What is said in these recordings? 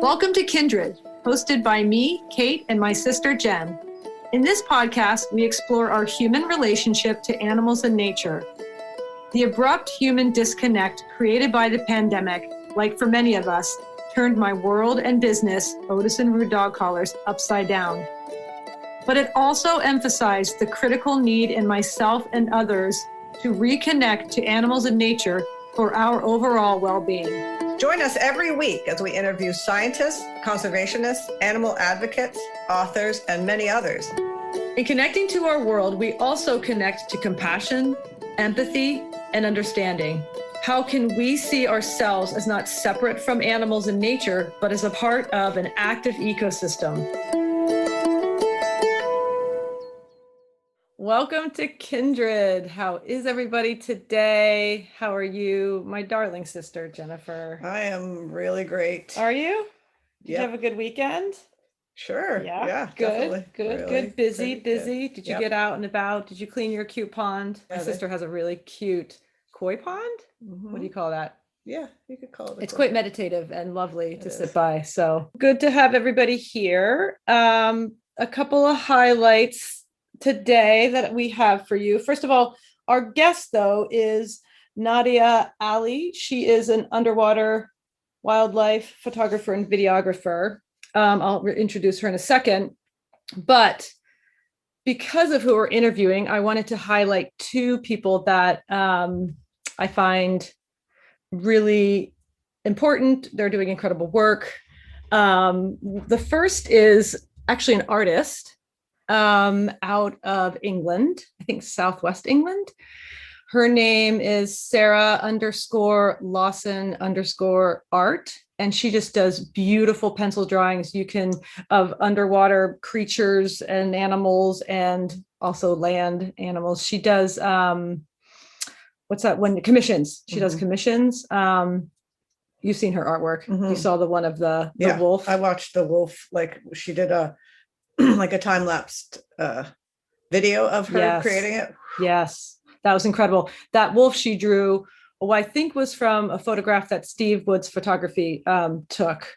Welcome to Kindred, hosted by me, Kate, and my sister, Jen. In this podcast, we explore our human relationship to animals and nature. The abrupt human disconnect created by the pandemic, like for many of us, turned my world and business, Otis and Rude dog collars, upside down. But it also emphasized the critical need in myself and others to reconnect to animals and nature for our overall well-being. Join us every week as we interview scientists, conservationists, animal advocates, authors, and many others. In connecting to our world, we also connect to compassion, empathy, and understanding. How can we see ourselves as not separate from animals and nature, but as a part of an active ecosystem? Welcome to Kindred. How is everybody today? How are you, my darling sister, Jennifer? I am really great. Are you? Did Yep. you have a good weekend? Sure. Yeah, good, definitely. good, Really good. Busy, pretty busy. good. Did you Yep. get out and about? Did you clean your cute pond? My Yeah, sister has a really cute koi pond. Mhm. What do you call that? Yeah, you could call it. It's quite meditative and lovely to It sit is. by. So good to have everybody here. A couple of highlights today that we have for you. First of all, our guest though is Nadia Aly. She is an underwater wildlife photographer and videographer. I'll introduce her in a second, but because of who we're interviewing, I wanted to highlight two people that I find really important. They're doing incredible work. The first is actually an artist out of England, I think Southwest England. Her name is Sarah_Lawson_art. And she just does beautiful pencil drawings of underwater creatures and animals and also land animals. She does, commissions. She does commissions. You've seen her artwork. You saw the one of the wolf. I watched the wolf, like she did a like a time-lapsed video of her creating it. Yes, that was incredible. That wolf she drew, I think was from a photograph that Steve Wood's photography took,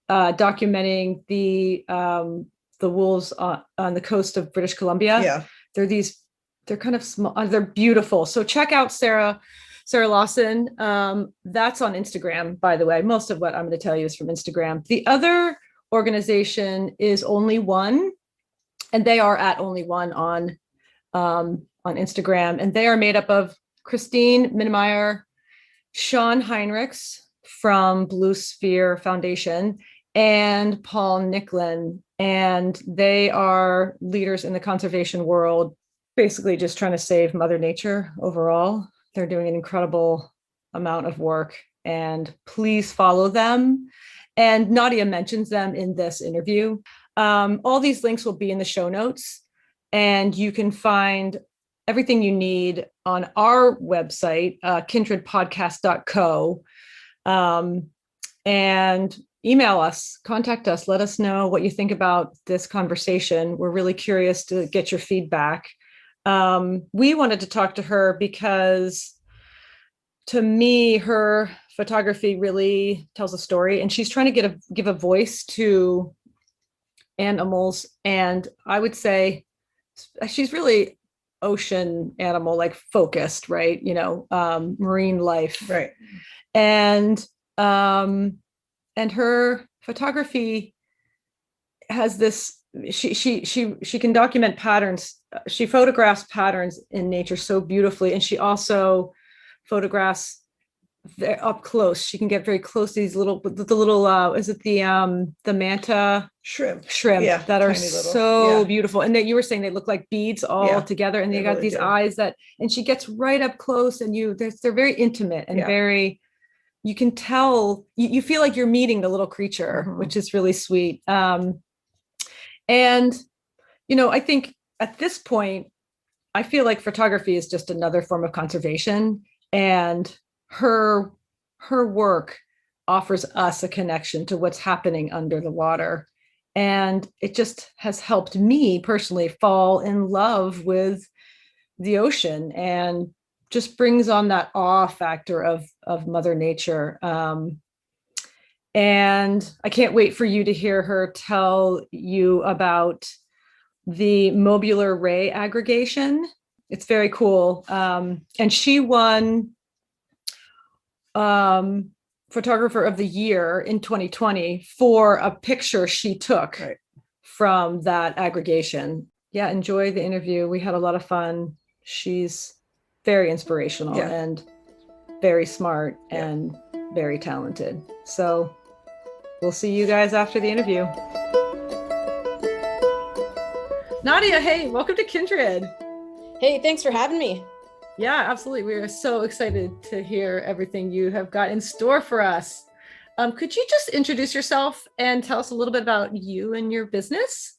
documenting the wolves on the coast of British Columbia. Yeah. They're kind of small, they're beautiful. So check out Sarah Lawson. That's on Instagram, by the way. Most of what I'm going to tell you is from Instagram. The other organization is Only One, and they are at Only One on Instagram, and they are made up of Christine Minnemeyer, Shawn Heinrichs from Blue Sphere Foundation, and Paul Nicklin, and they are leaders in the conservation world, basically just trying to save Mother Nature overall. They're doing an incredible amount of work, and please follow them. And Nadia mentions them in this interview. All these links will be in the show notes, and you can find everything you need on our website, kindredpodcast.co, and email us, contact us, let us know what you think about this conversation. We're really curious to get your feedback. We wanted to talk to her because, to me, her photography really tells a story, and she's trying to give a voice to animals. And I would say she's really ocean animal, like focused, right? Marine life. Right. And her photography has this, she can document patterns. She photographs patterns in nature so beautifully. And she also photographs up close. She can get very close to these little is it the manta shrimp that are so beautiful, and that you were saying they look like beads all together, and they got really these eyes and she gets right up close, and they're very intimate and very, you can tell, you feel like you're meeting the little creature, which is really sweet. And I think at this point I feel like photography is just another form of conservation, and her work offers us a connection to what's happening under the water. And it just has helped me personally fall in love with the ocean, and just brings on that awe factor of Mother Nature. And I can't wait for you to hear her tell you about the Mobula ray aggregation. It's very cool. And she won Photographer of the Year in 2020 for a picture she took from that aggregation. Yeah, enjoy the interview. We had a lot of fun. She's very inspirational and very smart and very talented. So we'll see you guys after the interview. Nadia, hey, welcome to Kindred. Hey, thanks for having me. Yeah, absolutely. We are so excited to hear everything you have got in store for us. Could you just introduce yourself and tell us a little bit about you and your business?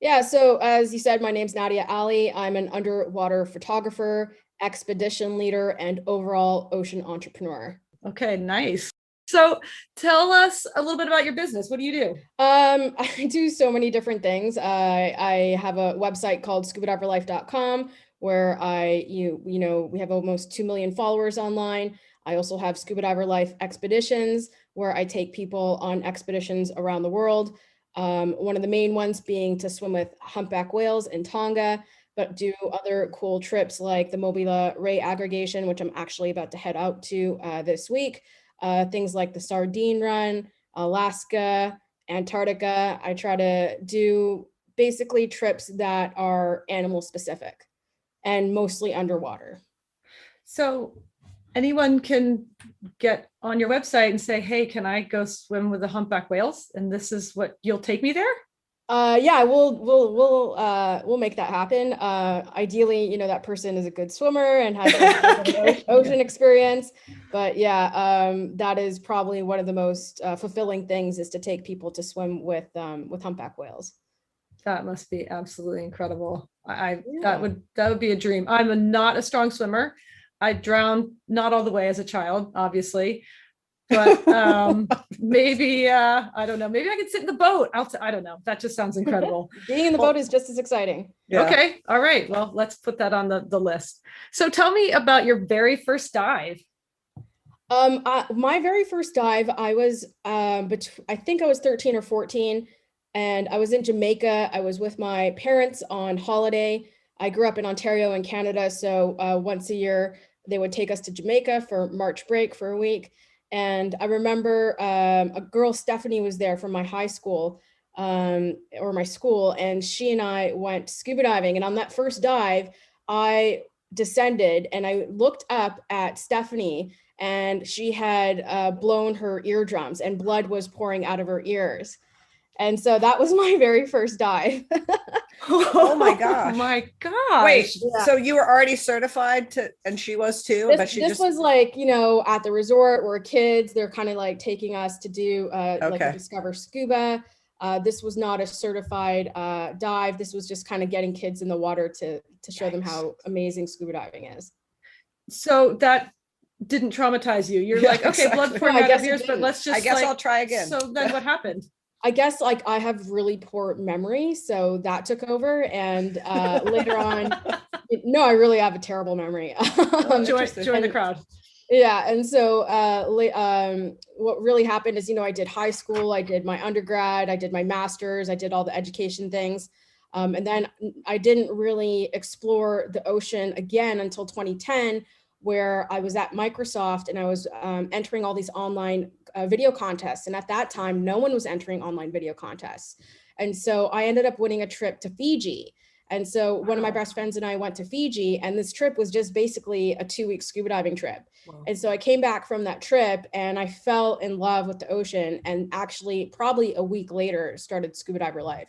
Yeah, so as you said, my name's Nadia Aly. I'm an underwater photographer, expedition leader, and overall ocean entrepreneur. Okay, nice. So tell us a little bit about your business. What do you do? I do so many different things. I have a website called scubadiverlife.com where we have almost 2 million followers online. I also have Scuba Diver Life Expeditions, where I take people on expeditions around the world. One of the main ones being to swim with humpback whales in Tonga, but do other cool trips like the Mobula ray aggregation, which I'm actually about to head out to this week. Things like the Sardine Run, Alaska, Antarctica. I try to do basically trips that are animal specific and mostly underwater. So anyone can get on your website and say, hey, can I go swim with the humpback whales? And this is what you'll take me there? Yeah, we'll make that happen. Ideally, that person is a good swimmer and has an ocean experience. But yeah, that is probably one of the most fulfilling things, is to take people to swim with humpback whales. That must be absolutely incredible. That would be a dream. I'm not a strong swimmer. I drowned, not all the way as a child, obviously. But maybe I don't know. Maybe I could sit in the boat. I don't know. That just sounds incredible. Being in the boat is just as exciting. Yeah. Okay. All right. Well, let's put that on the list. So tell me about your very first dive. My very first dive, I was I think I was 13 or 14, and I was in Jamaica. I was with my parents on holiday. I grew up in Ontario in Canada, so once a year they would take us to Jamaica for March break for a week. And I remember a girl, Stephanie, was there from my high school or my school, and she and I went scuba diving. And on that first dive, I descended and I looked up at Stephanie, and she had blown her eardrums and blood was pouring out of her ears. And so that was my very first dive. Oh my gosh. Oh my gosh. Wait, so you were already certified and she was too? This was like, at the resort, we're kids. They're kind of like taking us to do like a Discover Scuba. This was not a certified dive. This was just kind of getting kids in the water to show them how amazing scuba diving is. So that didn't traumatize you. You're like, okay, exactly. Blood pouring out of ears, but let's just, I guess I'll try again. So then what happened? I guess like I have really poor memory, so that took over. And later on, no, I really have a terrible memory. Join the crowd. Yeah, and so what really happened is, I did high school, I did my undergrad, I did my master's, I did all the education things. And then I didn't really explore the ocean again until 2010, where I was at Microsoft and I was entering all these online video contests. And at that time, no one was entering online video contests. And so I ended up winning a trip to Fiji. And so one of my best friends and I went to Fiji, and this trip was just basically a 2-week scuba diving trip. Wow. And so I came back from that trip and I fell in love with the ocean, and actually probably a week later started Scuba Diver Life.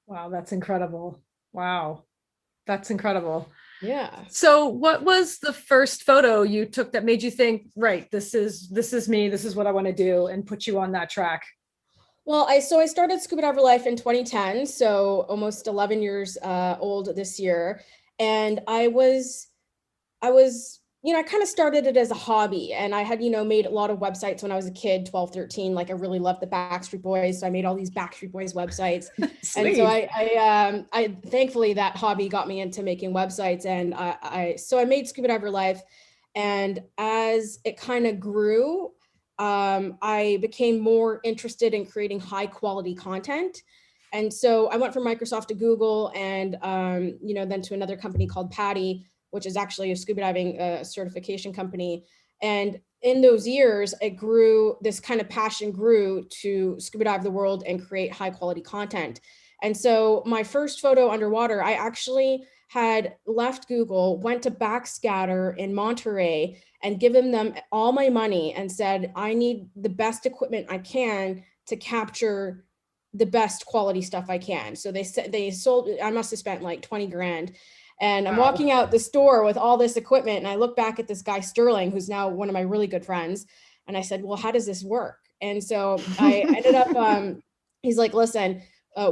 Wow, that's incredible. Wow, that's incredible. Yeah. So what was the first photo you took that made you think, right, this is me, this is what I want to do, and put you on that track? Well, I started Scuba Diver Life in 2010, so almost 11 years old this year. And I kind of started it as a hobby, and I had, made a lot of websites when I was a kid, 12, 13. Like I really loved the Backstreet Boys. So I made all these Backstreet Boys websites. And so I thankfully that hobby got me into making websites. And I made Scuba Diver Life. And as it kind of grew, I became more interested in creating high quality content. And so I went from Microsoft to Google, and then to another company called Patty, which is actually a scuba diving certification company. And in those years, this kind of passion grew to scuba dive the world and create high quality content. And so my first photo underwater, I actually had left Google, went to Backscatter in Monterey and given them all my money and said, I need the best equipment I can to capture the best quality stuff I can. So they sold, I must have spent like 20 grand. And I'm walking out the store with all this equipment, and I look back at this guy, Sterling, who's now one of my really good friends. And I said, well, how does this work? And so I ended up, he's like, listen,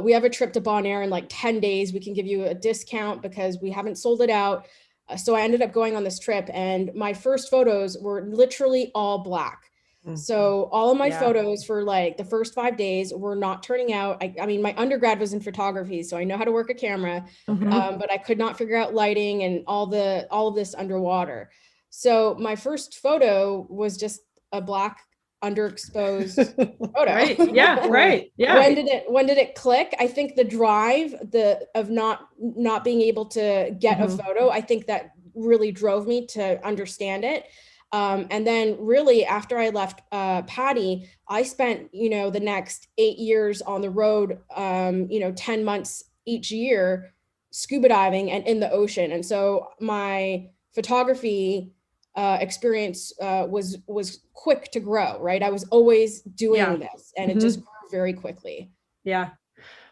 we have a trip to Bonaire in like 10 days. We can give you a discount because we haven't sold it out. So I ended up going on this trip, and my first photos were literally all black. So all of my photos for like the first 5 days were not turning out. I mean, my undergrad was in photography, so I know how to work a camera, but I could not figure out lighting and all of this underwater. So my first photo was just a black underexposed photo. Right. Yeah. Right. Yeah. When did it click? I think the drive of not being able to get a photo, I think that really drove me to understand it. And then really after I left Patty, I spent, the next 8 years on the road, 10 months each year scuba diving and in the ocean. And so my photography experience was quick to grow, right? I was always doing this, and it just grew very quickly. Yeah.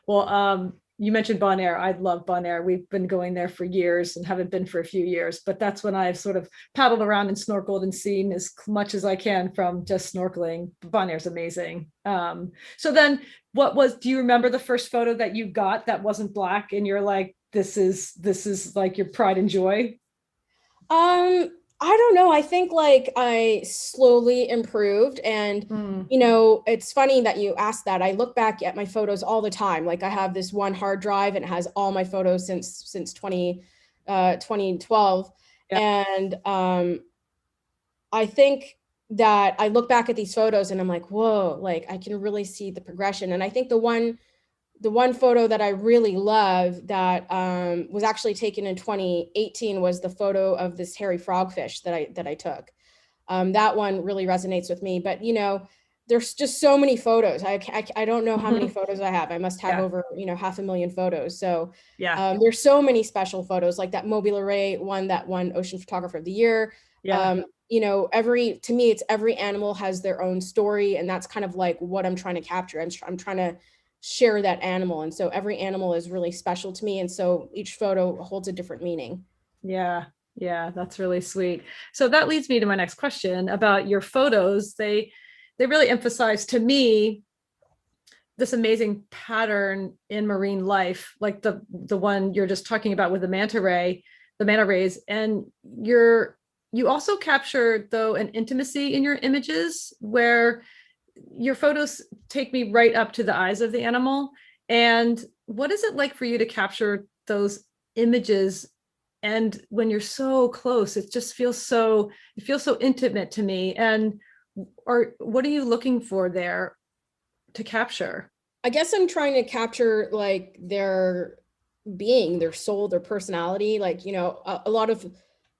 Well, you mentioned Bonaire. I love Bonaire. We've been going there for years and haven't been for a few years, but that's when I've sort of paddled around and snorkeled and seen as much as I can from just snorkeling. Bonaire's amazing. So then do you remember the first photo that you got that wasn't black and you're like, this is like your pride and joy? I don't know. I think like I slowly improved, and it's funny that you asked that. I look back at my photos all the time. Like I have this one hard drive and it has all my photos since 2012. And I think that I look back at these photos and I'm like, whoa, like I can really see the progression. And I think the one photo that I really love that was actually taken in 2018 was the photo of this hairy frogfish that I took. That one really resonates with me. But there's just so many photos. I don't know how many photos I have. I must have over 500,000 photos. So there's so many special photos, like that Mobula Ray one that won Ocean Photographer of the Year. To me, it's every animal has their own story, and that's kind of like what I'm trying to capture. I'm trying to share that animal, and so every animal is really special to me, and so each photo holds a different meaning. Yeah, that's really sweet. So that leads me to my next question about your photos. They really emphasize to me this amazing pattern in marine life, like the one you're just talking about with the manta rays, and you also capture though an intimacy in your images where your photos take me right up to the eyes of the animal. And what is it like for you to capture those images? And when you're so close, it feels so intimate to me. And what are you looking for there to capture? I guess I'm trying to capture like their being, their soul, their personality. Like, a lot of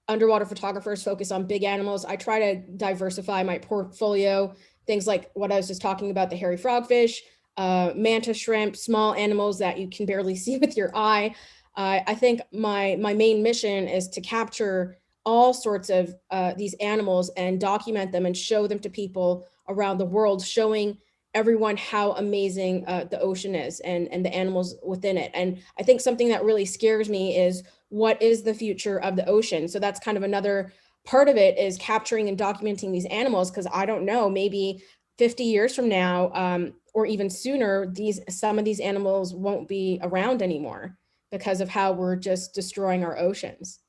underwater photographers focus on big animals. I try to diversify my portfolio. Things like what I was just talking about, the hairy frogfish, manta shrimp, small animals that you can barely see with your eye. I think my main mission is to capture all sorts of these animals and document them and show them to people around the world, showing everyone how amazing the ocean is and the animals within it. And I think something that really scares me is what is the future of the ocean? So that's kind of another part of it, is capturing and documenting these animals, because I don't know, maybe 50 years from now, or even sooner, some of these animals won't be around anymore because of how we're just destroying our oceans.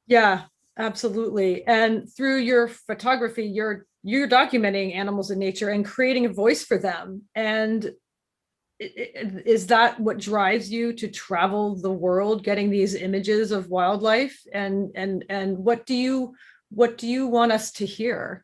Yeah, absolutely. And through your photography, you're documenting animals in nature and creating a voice for them. And is that what drives you to travel the world, getting these images of wildlife? And what do you want us to hear?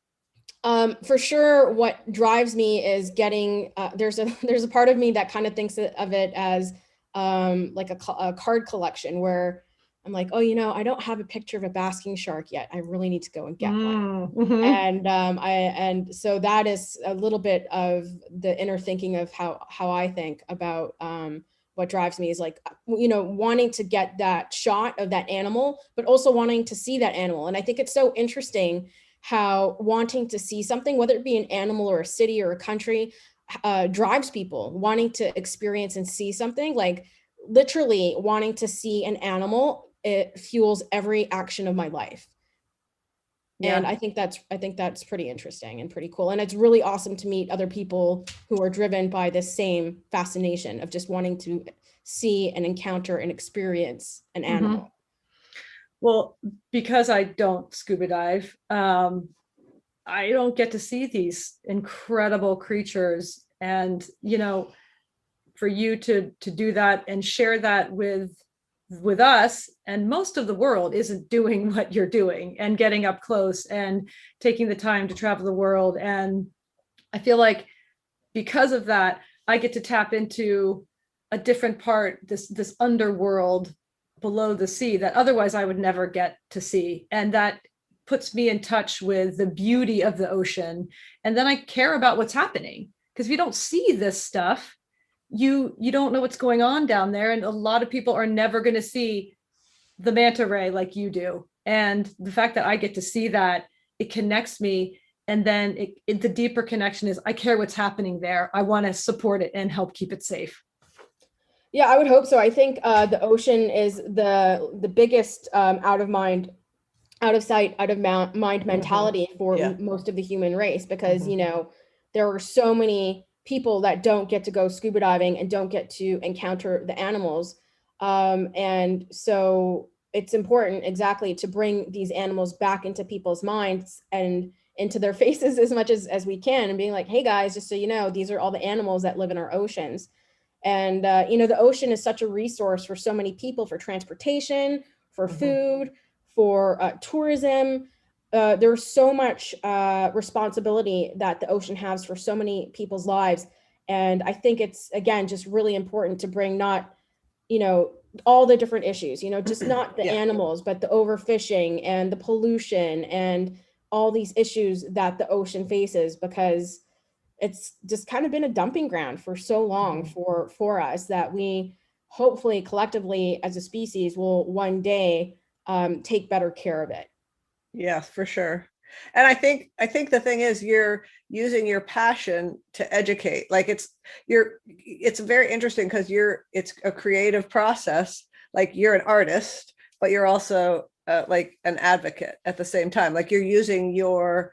For sure, what drives me is getting, there's a part of me that kind of thinks of it as like a card collection where I'm like, oh, I don't have a picture of a basking shark yet. I really need to go and get one. Mm-hmm. And so that is a little bit of the inner thinking of how I think about what drives me is like, wanting to get that shot of that animal, but also wanting to see that animal. And I think it's so interesting how wanting to see something, whether it be an animal or a city or a country, drives people wanting to experience and see something. Like literally wanting to see an animal, it fuels every action of my life. And Yeah. I think that's pretty interesting and pretty cool. And it's really awesome to meet other people who are driven by this same fascination of just wanting to see and encounter and experience an animal. Well, because I don't scuba dive, I don't get to see these incredible creatures. And, for you to do that and share that with us, and most of the world isn't doing what you're doing and getting up close and taking the time to travel the world. And I feel like because of that, I get to tap into a different part, this underworld below the sea that otherwise I would never get to see. And that puts me in touch with the beauty of the ocean. And then I care about what's happening, because if you don't see this stuff, you don't know what's going on down there. And a lot of people are never going to see the manta ray like you do. And the fact that I get to see that, it connects me. And then the deeper connection is I care what's happening there. I want to support it and help keep it safe. Yeah, I would hope so. I think the ocean is the biggest out of mind, out of sight, out of mind mentality for most of the human race, because there are so many people that don't get to go scuba diving and don't get to encounter the animals, and so it's important exactly to bring these animals back into people's minds and into their faces as much as we can, and being like, hey guys, just so you know, these are all the animals that live in our oceans. And the ocean is such a resource for so many people, for transportation, for food, for tourism. There's so much responsibility that the ocean has for so many people's lives. And I think it's, again, just really important to bring not, all the different issues, just not the animals, but the overfishing and the pollution and all these issues that the ocean faces, because it's just kind of been a dumping ground for so long for us, that we hopefully collectively as a species will one day take better care of it. Yes, for sure. And I think the thing is, you're using your passion to educate. Like it's very interesting because it's a creative process. Like you're an artist, but you're also like an advocate at the same time. Like you're using your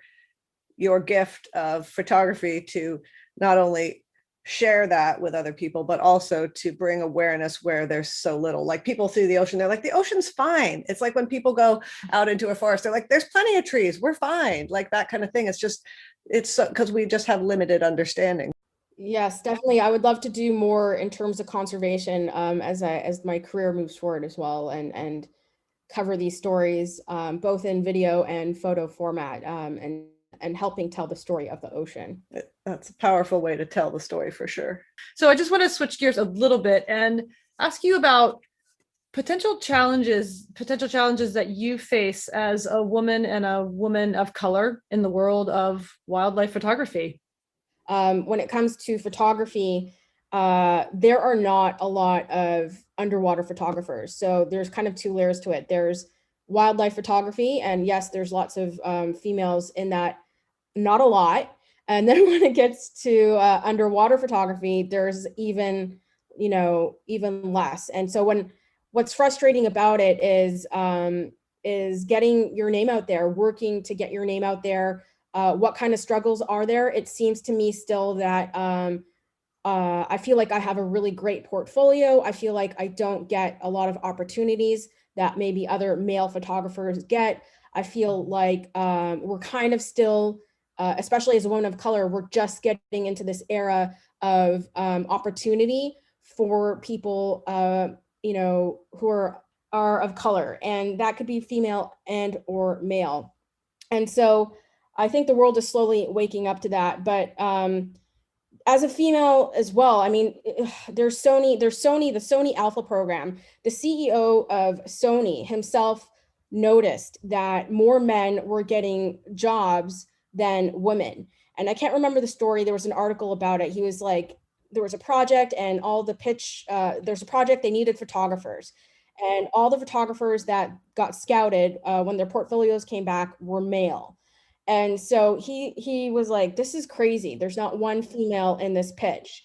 gift of photography to not only share that with other people, but also to bring awareness where there's so little. Like people see the ocean, they're like, the ocean's fine. It's like when people go out into a forest, they're like, there's plenty of trees, we're fine. Like that kind of thing. It's because we just have limited understanding. Yes, definitely. I would love to do more in terms of conservation as my career moves forward as well, and cover these stories both in video and photo format, and helping tell the story of the ocean. That's a powerful way to tell the story for sure. So I just want to switch gears a little bit and ask you about potential challenges that you face as a woman and a woman of color in the world of wildlife photography. When it comes to photography, there are not a lot of underwater photographers. So there's kind of two layers to it. There's wildlife photography, and yes, there's lots of females in that, not a lot. And then when it gets to underwater photography, there's even less. And so what's frustrating about it is getting your name out there, working to get your name out there. What kind of struggles are there? It seems to me still that I feel like I have a really great portfolio. I feel like I don't get a lot of opportunities that maybe other male photographers get. I feel like we're kind of still, especially as a woman of color, we're just getting into this era of opportunity for people, who are of color, and that could be female and or male. And so I think the world is slowly waking up to that. But as a female as well, I mean, there's Sony, the Sony Alpha program. The CEO of Sony himself noticed that more men were getting jobs than women. And I can't remember the story. There was an article about it. He was like, there was a project and all the pitch, there's a project, they needed photographers. And all the photographers that got scouted when their portfolios came back were male. And so he was like, this is crazy. There's not one female in this pitch.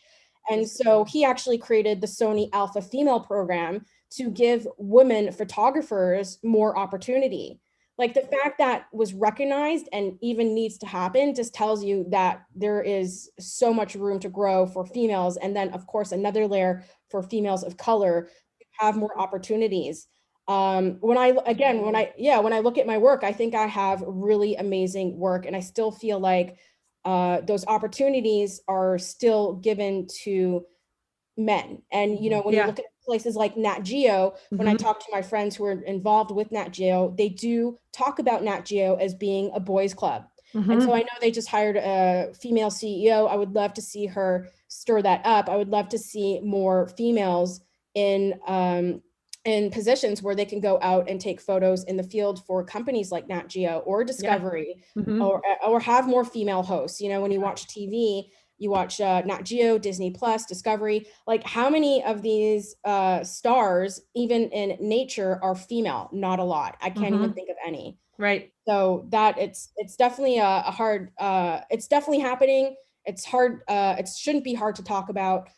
And so he actually created the Sony Alpha Female program to give women photographers more opportunity. Like the fact that was recognized and even needs to happen just tells you that there is so much room to grow for females. And then of course, another layer for females of color to have more opportunities. When I look at my work, I think I have really amazing work, and I still feel like those opportunities are still given to men. And you know, when you look at places like Nat Geo, when I talk to my friends who are involved with Nat Geo, they do talk about Nat Geo as being a boys' club. And so I know they just hired a female CEO. I would love to see her stir that up. I would love to see more females in positions where they can go out and take photos in the field for companies like Nat Geo or Discovery, or have more female hosts. You know, when you watch TV, you watch Nat Geo, Disney Plus, Discovery, like how many of these stars, even in nature, are female? Not a lot. I can't even think of any. Right. So that it's definitely a hard, it's definitely happening. It's hard. It shouldn't be hard to talk about.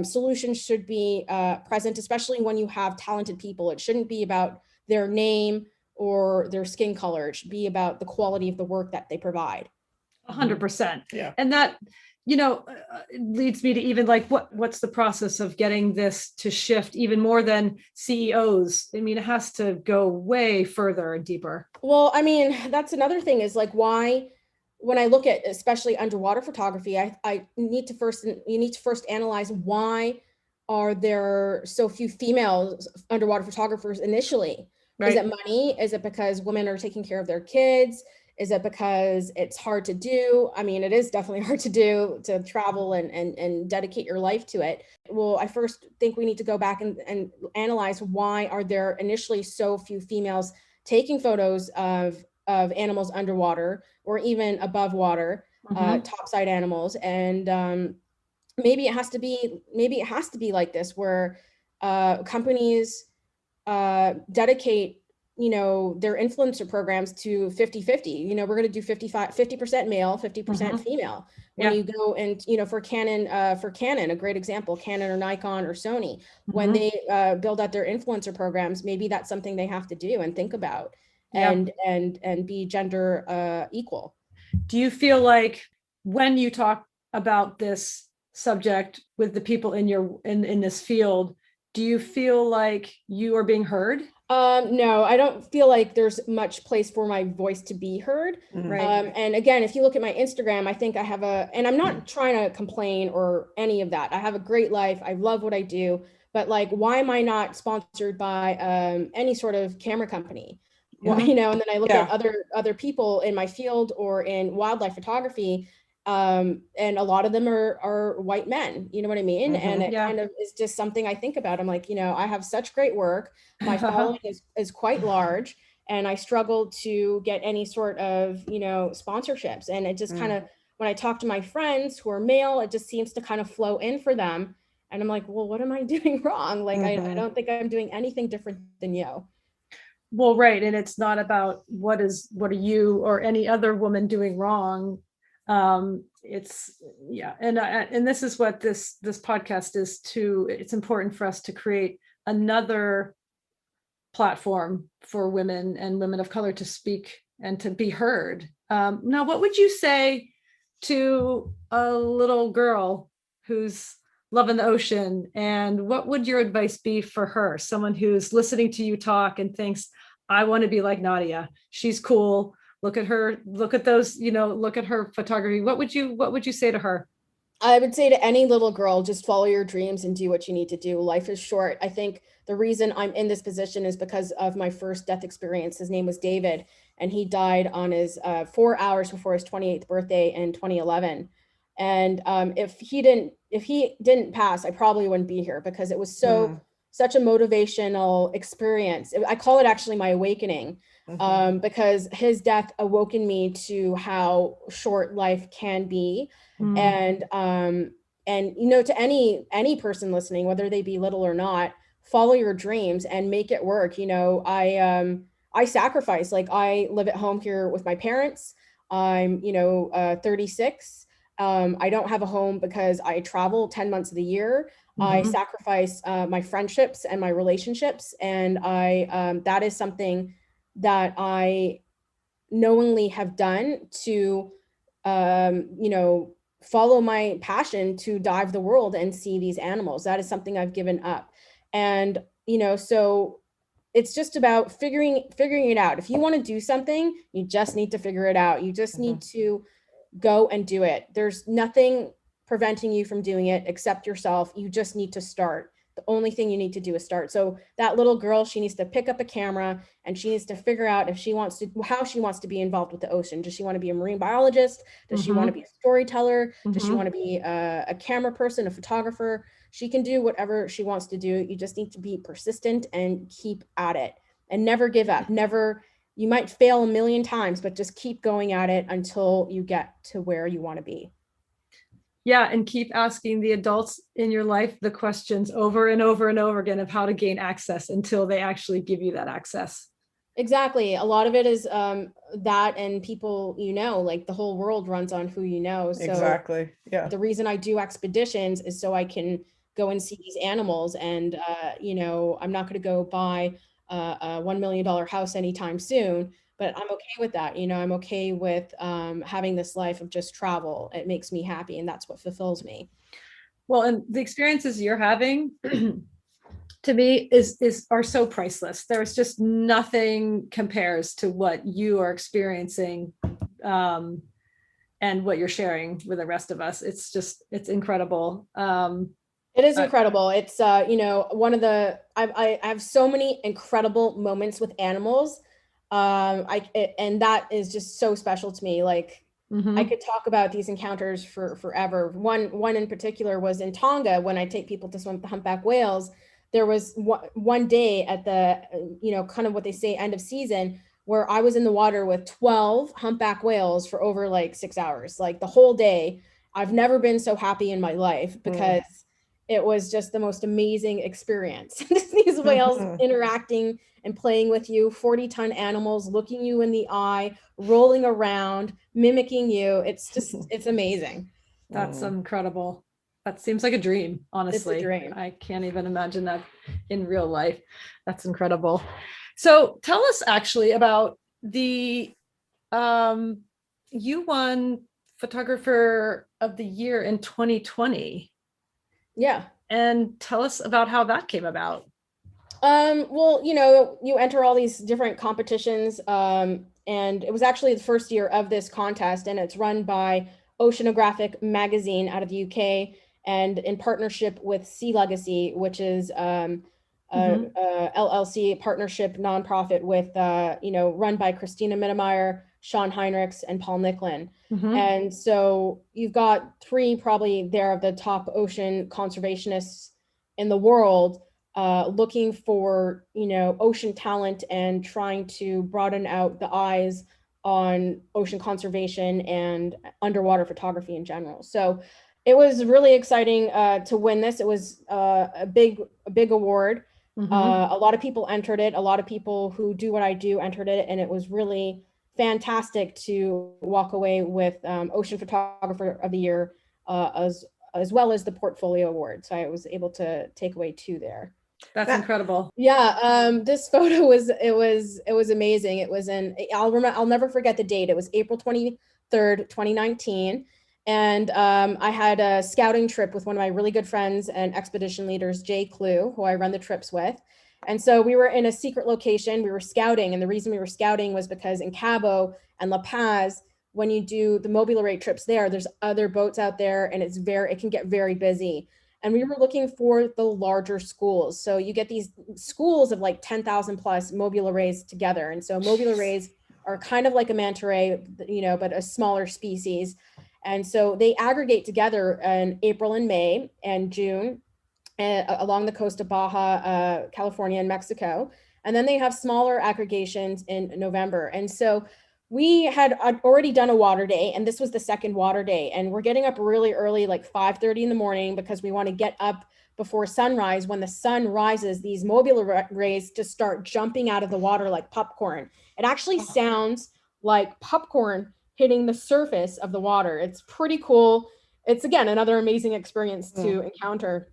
Solutions should be present, especially when you have talented people. It shouldn't be about their name or their skin color. It should be about the quality of the work that they provide. 100%. Yeah. And that, you know, leads me to even like, what's the process of getting this to shift even more than CEOs? I mean, it has to go way further and deeper. Well, I mean, that's another thing is like, why, when I look at especially underwater photography, you need to first analyze why are there so few female underwater photographers initially? Right. Is it money? Is it because women are taking care of their kids? Is it because it's hard to do? I mean, it is definitely hard to do, to travel and dedicate your life to it. Well, I first think we need to go back and analyze why are there initially so few females taking photos of animals underwater or even above water, topside animals. And maybe it has to be like this, where companies dedicate, you know, their influencer programs to 50-50. You know, we're going to do 50% male, 50% female. When you go and, you know, for Canon, a great example, Canon or Nikon or Sony, when they build out their influencer programs, maybe that's something they have to do and think about. And be gender equal. Do you feel like when you talk about this subject with the people in this field, do you feel like you are being heard? No, I don't feel like there's much place for my voice to be heard. Right. And again, if you look at my Instagram, I think I have and I'm not trying to complain or any of that. I have a great life. I love what I do, but like, why am I not sponsored by any sort of camera company? Well, you know, and then I look at other people in my field or in wildlife photography, and a lot of them are white men, you know what I mean? And it kind of is just something I think about. I'm like, you know, I have such great work. My following is quite large, and I struggle to get any sort of, you know, sponsorships. And it just kind of, when I talk to my friends who are male, it just seems to kind of flow in for them. And I'm like, well, what am I doing wrong? Like, I don't think I'm doing anything different than you. Well, right. And it's not about what are you or any other woman doing wrong. It's and this is what this podcast is too. It's important for us to create another platform for women and women of color to speak and to be heard. Now, what would you say to a little girl who's loving the ocean, and what would your advice be for her? Someone who's listening to you talk and thinks, I want to be like Nadia. She's cool. Look at her. Look at those, you know, look at her photography. What would you say to her? I would say to any little girl, just follow your dreams and do what you need to do. Life is short. I think the reason I'm in this position is because of my first death experience. His name was David. and he died on his 4 hours before his 28th birthday in 2011. And if he didn't pass, I probably wouldn't be here, because it was such a motivational experience. I call it actually my awakening, because his death awoken me to how short life can be. And you know, to any person listening, whether they be little or not, follow your dreams and make it work. You know, I sacrifice. Like, I live at home here with my parents. I'm 36. I don't have a home because I travel 10 months of the year. I sacrifice my friendships and my relationships, and that is something that I knowingly have done to follow my passion to dive the world and see these animals. That is something I've given up. And so it's just about figuring it out. If you want to do something, you just need to figure it out. You just need to go and do it. There's nothing preventing you from doing it except yourself. You just need to start. The only thing you need to do is start. So that little girl, she needs to pick up a camera, and she needs to figure out how she wants to be involved with the ocean. Does she want to be a marine biologist? Does she want to be a storyteller? Does she want to be a camera person, a photographer? She can do whatever she wants to do. You just need to be persistent and keep at it, and never give up. You might fail a million times, but just keep going at it until you get to where you want to be. Yeah, and keep asking the adults in your life the questions over and over and over again of how to gain access until they actually give you that access. Exactly. A lot of it is that, and people, like the whole world runs on who you know. So exactly. Yeah. The reason I do expeditions is so I can go and see these animals. And, I'm not going to go buy a $1 million house anytime soon, but I'm okay with that. I'm okay with having this life of just travel. It makes me happy, and that's what fulfills me. Well, and the experiences you're having to me are so priceless. There's just nothing compares to what you are experiencing and what you're sharing with the rest of us. It's incredible. It is incredible. It's I have so many incredible moments with animals. And that is just so special to me. Like, I could talk about these encounters for forever. One in particular was in Tonga, when I take people to swim with the humpback whales. There was one day at the, kind of what they say end of season, where I was in the water with 12 humpback whales for over like 6 hours, like the whole day. I've never been so happy in my life, because it was just the most amazing experience. These whales interacting and playing with you, 40-ton animals looking you in the eye, rolling around, mimicking you. It's amazing. That's incredible. That seems like a dream, honestly. It's a dream. I can't even imagine that in real life. That's incredible. So tell us actually about you won Photographer of the Year in 2020. Yeah. And tell us about how that came about. Well, you enter all these different competitions, and it was actually the first year of this contest, and it's run by Oceanographic Magazine out of the UK, and in partnership with Sea Legacy, which is LLC partnership nonprofit with run by Christina Mittermeier, Shawn Heinrichs, and Paul Nicklin. And so you've got three probably there of the top ocean conservationists in the world, looking for ocean talent and trying to broaden out the eyes on ocean conservation and underwater photography in general. So it was really exciting to win this. It was a big award. A lot of people entered it. A lot of people who do what I do entered it, and it was really fantastic to walk away with Ocean Photographer of the Year, as well as the Portfolio Award. So I was able to take away 2 there. That's incredible. Yeah, this photo was amazing. It was I'll never forget the date. It was April 23rd, 2019. And I had a scouting trip with one of my really good friends and expedition leaders, Jay Clue, who I run the trips with. And so we were in a secret location. We were scouting. And the reason we were scouting was because in Cabo and La Paz, when you do the Mobula rate trips there's other boats out there, and it can get very busy. And we were looking for the larger schools. So you get these schools of like 10,000 plus Mobula rays together. And so Mobula rays are kind of like a manta ray, you know, but a smaller species. And so they aggregate together in April and May and June along the coast of Baja, California and Mexico. And then they have smaller aggregations in November. And so we had already done a water day, and this was the second water day. And we're getting up really early, like 5:30 in the morning, because we want to get up before sunrise. When the sun rises, these Mobula rays just start jumping out of the water like popcorn. It actually sounds like popcorn hitting the surface of the water. It's pretty cool. It's, again, another amazing experience to encounter.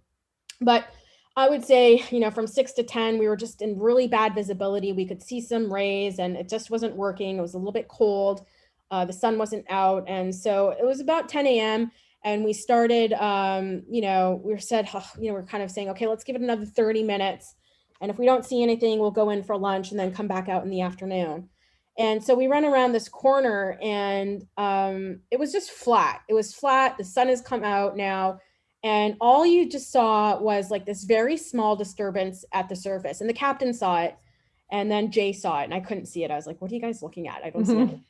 But I would say, you know, from 6 to 10, we were just in really bad visibility. We could see some rays and it just wasn't working. It was a little bit cold. The sun wasn't out. And so it was about 10 a.m. and we started, you know, we said, you know, we're kind of saying, okay, let's give it another 30 minutes. And if we don't see anything, we'll go in for lunch and then come back out in the afternoon. And so we ran around this corner and it was just flat. It was flat. The sun has come out now. And all you just saw was like this very small disturbance at the surface. And the captain saw it. And then Jay saw it. And I couldn't see it. I was like, what are you guys looking at? I don't see it.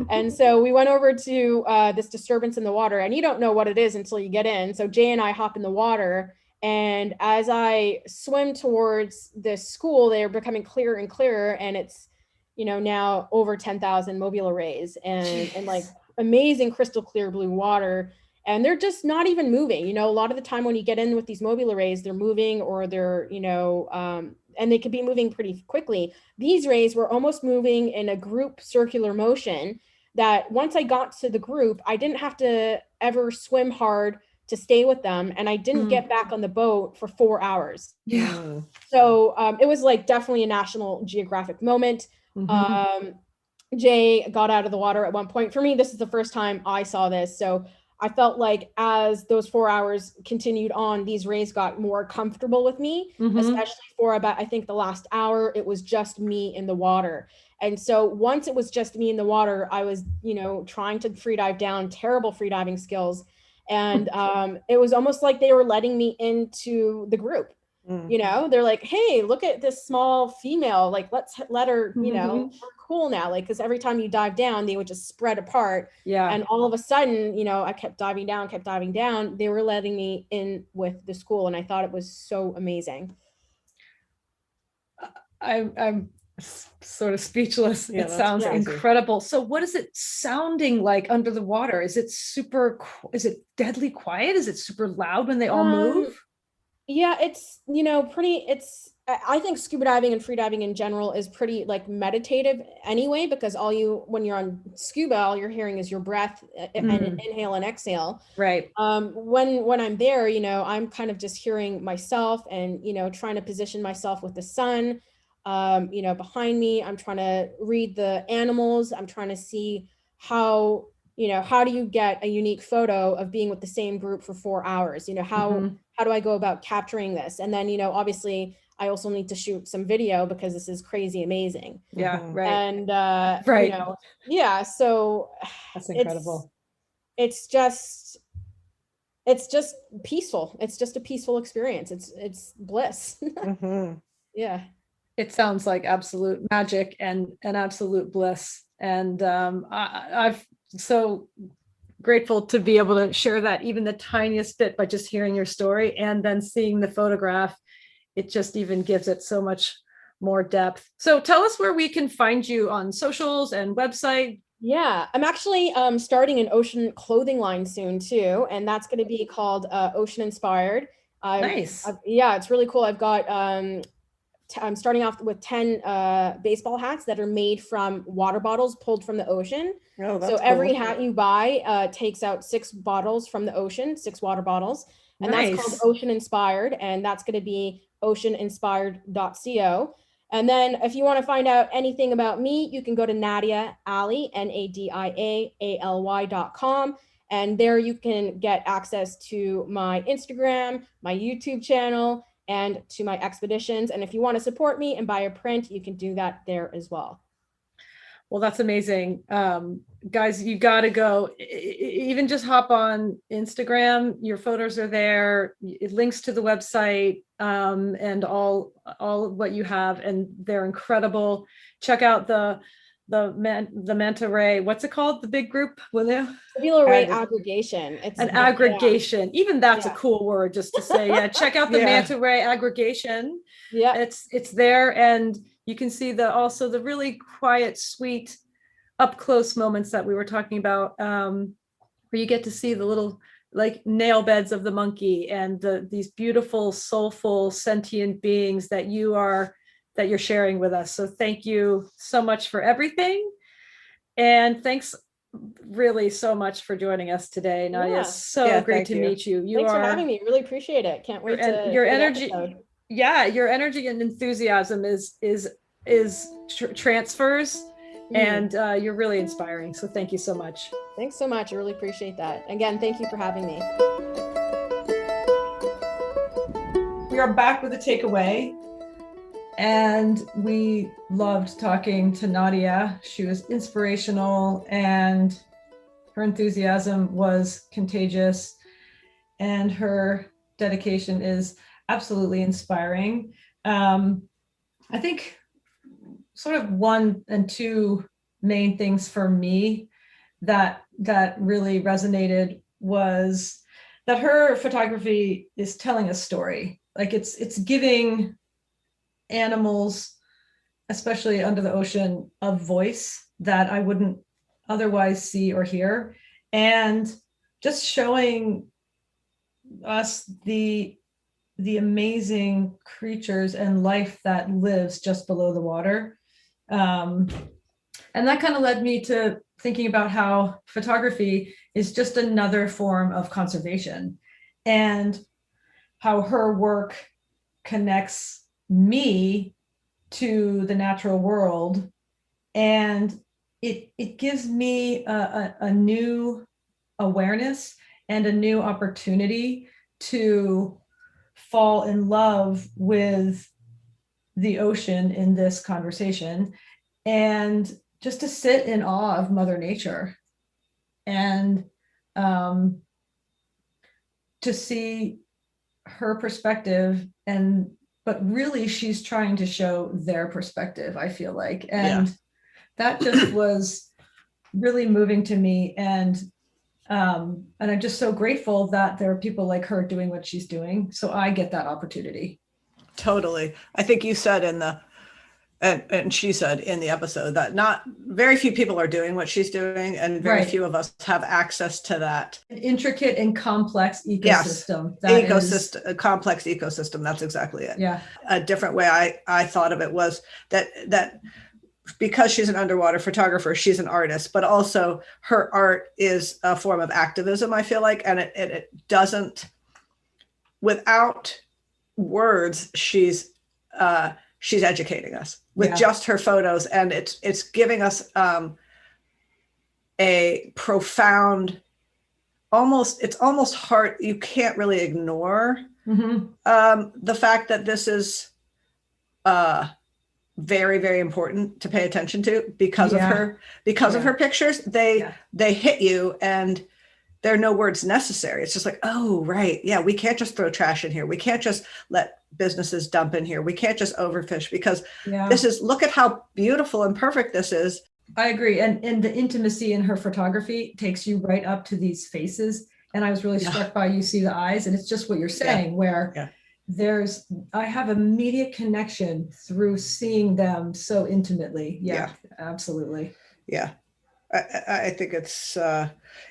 And so we went over to this disturbance in the water. And you don't know what it is until you get in. So Jay and I hop in the water. And as I swim towards this school, they're becoming clearer and clearer. And it's, you know, now over 10,000 Mobula rays and like amazing crystal clear blue water. And they're just not even moving. You know, a lot of the time when you get in with these Mobula rays, they're moving or they're, you know, and they could be moving pretty quickly. These rays were almost moving in a group circular motion that once I got to the group, I didn't have to ever swim hard to stay with them. And I didn't get back on the boat for 4 hours. Yeah. So it was like definitely a National Geographic moment. Jay got out of the water at one point. For me, this is the first time I saw this. So I felt like as those 4 hours continued on, these rays got more comfortable with me, especially for about, I think the last hour, it was just me in the water. And so once it was just me in the water, I was, you know, trying to free dive down, terrible free diving skills. And it was almost like they were letting me into the group. You know, they're like, hey, look at this small female, like, let's let her, you know, we're cool now. Like, because every time you dive down, they would just spread apart. Yeah. And all of a sudden, you know, I kept diving down. They were letting me in with the school. And I thought it was so amazing. I'm sort of speechless. Yeah, It sounds crazy. incredible. So what is it sounding like under the water? Is it is it deadly quiet? Is it super loud when they all move? Yeah, it's, you know, I think scuba diving and free diving in general is pretty like meditative anyway, because when you're on scuba, all you're hearing is your breath and inhale and exhale. Right. When I'm there, you know, I'm kind of just hearing myself and, you know, trying to position myself with the sun, you know, behind me. I'm trying to read the animals. I'm trying to see how do you get a unique photo of being with the same group for 4 hours? You know, how do I go about capturing this? And then, you know, obviously I also need to shoot some video because this is crazy amazing. Yeah. Right. And, right. You know, yeah. So that's incredible. It's just peaceful. It's just a peaceful experience. It's bliss. Yeah. It sounds like absolute magic and absolute bliss. And I've so grateful to be able to share that, even the tiniest bit, by just hearing your story and then seeing the photograph. It just even gives it so much more depth. So tell us where we can find you on socials and website. Yeah, I'm actually starting an ocean clothing line soon too, and that's going to be called Ocean Inspired. Nice. Yeah, it's really cool. I've got I'm starting off with 10 baseball hats that are made from water bottles pulled from the ocean. Oh, that's so cool. Every hat you buy takes out 6 bottles from the ocean, 6 water bottles. And nice. That's called Ocean Inspired. And that's going to be oceaninspired.co. And then if you want to find out anything about me, you can go to Nadia Aly, NADIAALY.com. And there you can get access to my Instagram, my YouTube channel, and to my expeditions. And if you want to support me and buy a print, you can do that there as well. Well, that's amazing. Guys, you got to go, even just hop on Instagram. Your photos are there. It links to the website and all what you have, and they're incredible. Check out the the manta ray, what's it called? The big group, will you? Mobula ray aggregation. It's An aggregation. Even that's a Yeah. cool word just to say. Yeah, check out the Yeah. manta ray aggregation. Yeah. It's there, and you can see also the really quiet, sweet, up close moments that we were talking about, where you get to see the little like nail beds of the monkey and these beautiful, soulful, sentient beings that you're sharing with us. So thank you so much for everything. And thanks really so much for joining us today, Nadia. Yeah. So great to meet you. Thanks for having me. Really appreciate it. Can't wait to your hear the energy. episode. Yeah, your energy and enthusiasm transfers, and you're really inspiring. So thank you so much. Thanks so much. I really appreciate that. Again, thank you for having me. We are back with a takeaway, and we loved talking to Nadia. She was inspirational, and her enthusiasm was contagious, and her dedication is absolutely inspiring. I think sort of one and two main things for me that really resonated was that her photography is telling a story. Like it's giving animals, especially under the ocean, a voice that I wouldn't otherwise see or hear, and just showing us the amazing creatures and life that lives just below the water. And that kind of led me to thinking about how photography is just another form of conservation, and how her work connects me to the natural world. And it gives me a new awareness and a new opportunity to fall in love with the ocean in this conversation, and just to sit in awe of Mother Nature, and to see her perspective, but really she's trying to show their perspective, I feel like. And that just was really moving to me. And I'm just so grateful that there are people like her doing what she's doing, so I get that opportunity. Totally. I think you said and she said in the episode that not very few people are doing what she's doing, and very few of us have access to that. An intricate and complex ecosystem. Yes. A complex ecosystem. That's exactly it. Yeah. A different way I thought of it was that because she's an underwater photographer, she's an artist, but also her art is a form of activism, I feel like, and it doesn't, without words, she's educating us with just her photos, and it's giving us a profound, it's almost hard, you can't really ignore the fact that this is very, very important to pay attention to because of her, of her pictures. They hit you, and there are no words necessary. It's just like, oh, right. Yeah, we can't just throw trash in here. We can't just let businesses dump in here. We can't just overfish, because this is, look at how beautiful and perfect this is. I agree. And the intimacy in her photography takes you right up to these faces. And I was really struck by, you see the eyes, and it's just what you're saying, where I have immediate connection through seeing them so intimately. Yeah, absolutely. Yeah. I think it's an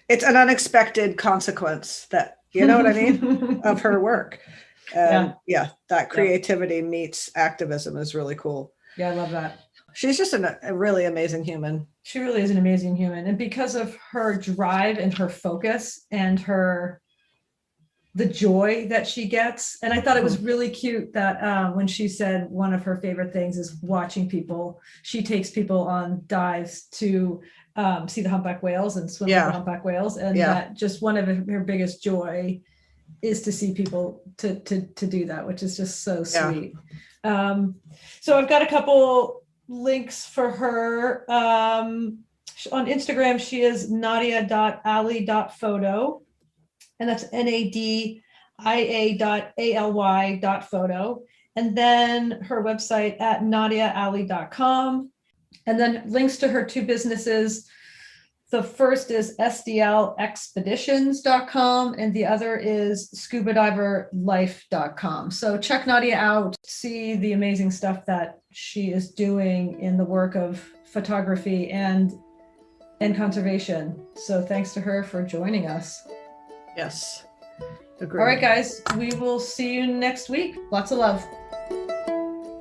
unexpected consequence that, you know what I mean, of her work. That creativity meets activism is really cool. Yeah, I love that. She's just a really amazing human. She really is an amazing human. And because of her drive and her focus and the joy that she gets. And I thought it was really cute that when she said one of her favorite things is watching people, she takes people on dives to see the humpback whales and swim with the humpback whales. And that just one of her biggest joy is to see people to do that, which is just so sweet. So I've got a couple links for her. On Instagram, she is nadia.aly.photo. And that's nadia.aly.photo. And then her website at nadiaaly.com. And then links to her 2 businesses. The first is sdlexpeditions.com and the other is scubadiverlife.com. So check Nadia out, see the amazing stuff that she is doing in the work of photography and conservation. So thanks to her for joining us. Yes. Agreed. All right, guys, we will see you next week. Lots of love.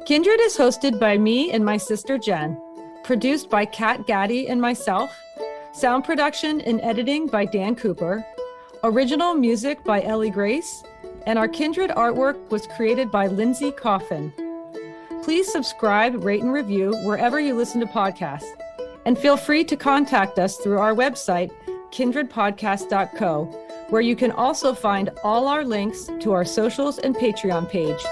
Kindred is hosted by me and my sister Jen, produced by Kat Gaddy and myself, sound production and editing by Dan Cooper, original music by Ellie Grace, and our Kindred artwork was created by Lindsay Coffin. Please subscribe, rate, and review wherever you listen to podcasts, and feel free to contact us through our website, kindredpodcast.co, where you can also find all our links to our socials and Patreon page.